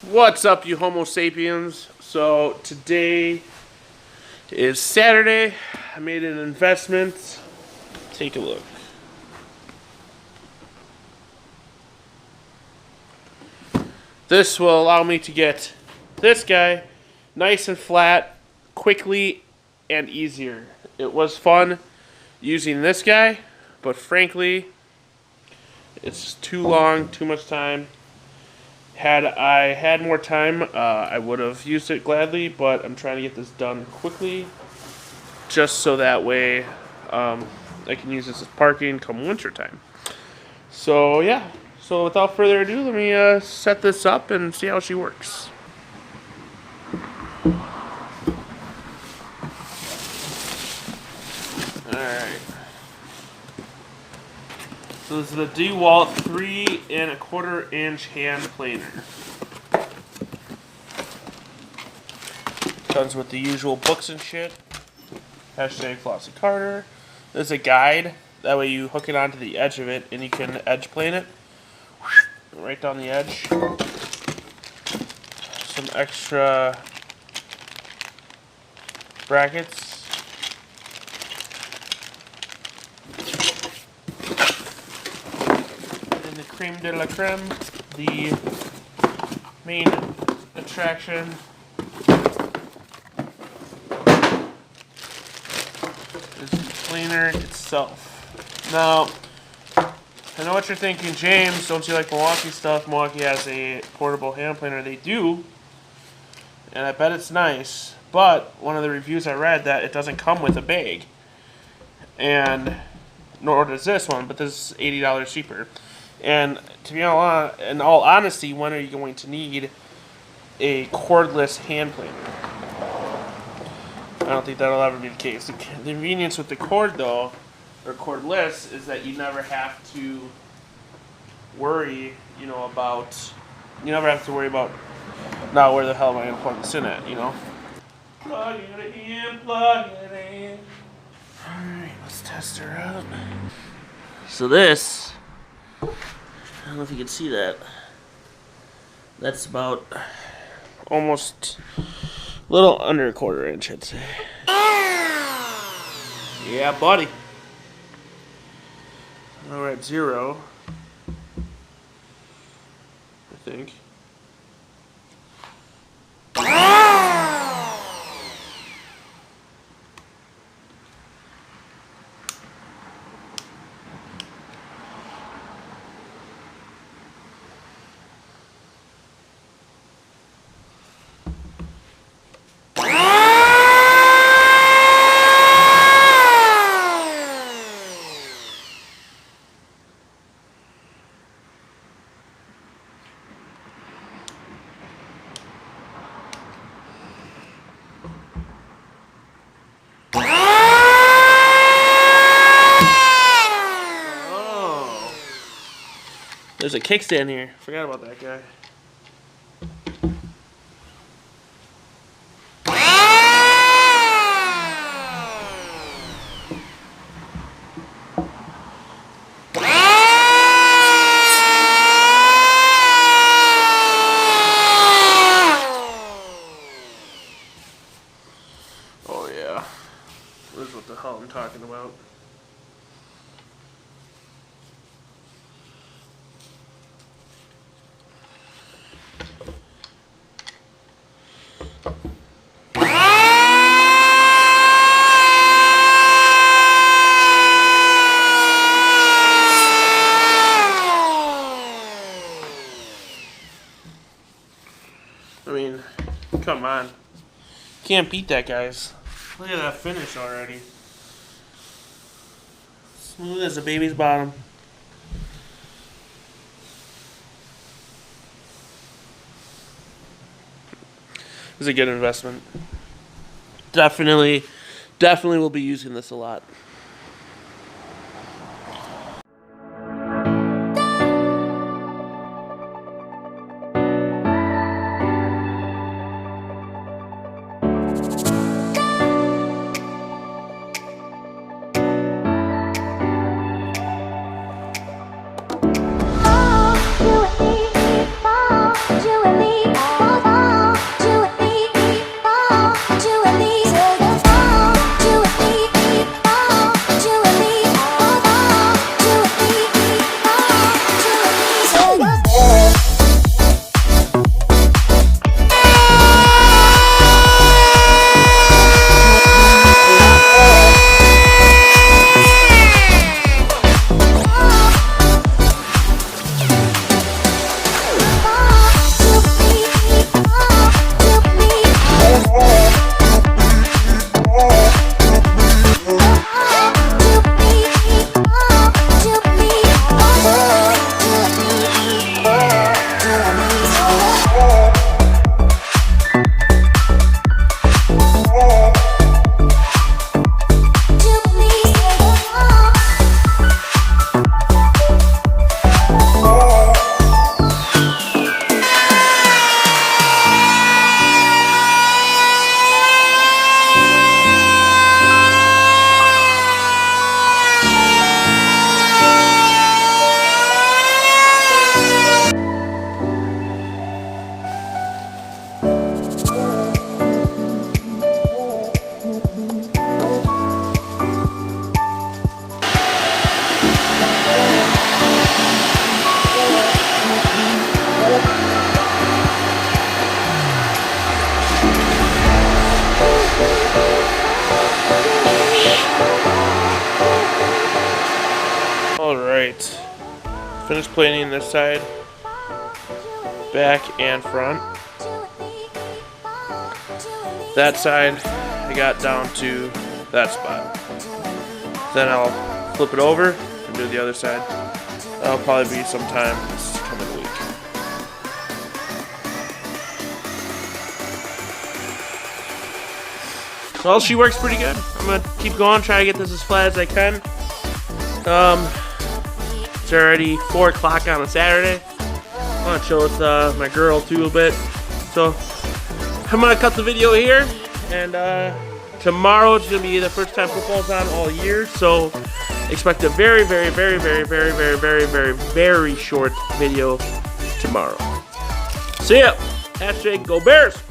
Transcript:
What's up, you Homo sapiens? So today is Saturday. I made an investment. Take a look. This will allow me to get this guy nice and flat, quickly and easier. It was fun using this guy, but frankly, it's too long, too much time. Had I had more time, I would have used it gladly, but I'm trying to get this done quickly, just so that way I can use this as parking come winter time. So yeah, so without further ado, let me set this up and see how she works. Alright. So this is the Dewalt 3 1/4 inch hand planer. Comes with the usual books and shit. Hashtag Flossie Carter. There's a guide. That way you hook it onto the edge of it and you can edge plane it. Right down the edge. Some extra brackets. And the creme de la creme, the main attraction. Is the planer itself. Now, I know what you're thinking, James, don't you like Milwaukee stuff? Milwaukee has a portable hand planer. They do, and I bet it's nice, but one of the reviews I read that it doesn't come with a bag, and nor does this one, but this is $80 cheaper. And to be honest, in all honesty, when are you going to need a cordless hand planer? I don't think that'll ever be the case. The convenience with the cord, though, or cordless, is that you never have to worry, about now where the hell am I going to plug this in at, Plug it in, plug it in. Alright, let's test her out. So this, I don't know if you can see that. That's about almost a little under 1/4 inch, I'd say. Yeah, buddy. Now we're at 0. I think. There's a kickstand here. Forgot about that guy. Oh yeah. This is what the hell I'm talking about. I mean, come on. Can't beat that, guys. Look at that finish already. Smooth as a baby's bottom. This is a good investment. Definitely will be using this a lot. You and me, Alright. Finished planing this side. Back and front. That side, I got down to that spot. Then I'll flip it over and do the other side. That'll probably be sometime this coming week. Well, she works pretty good. I'm gonna keep going, try to get this as flat as I can. It's already 4 o'clock on a Saturday. I want to chill with my girl too a bit. So I'm gonna cut the video here, and tomorrow it's gonna be the first time football's on all year. So expect a very, very, very, very, very, very, very, very, very short video tomorrow. See ya. #GoBears.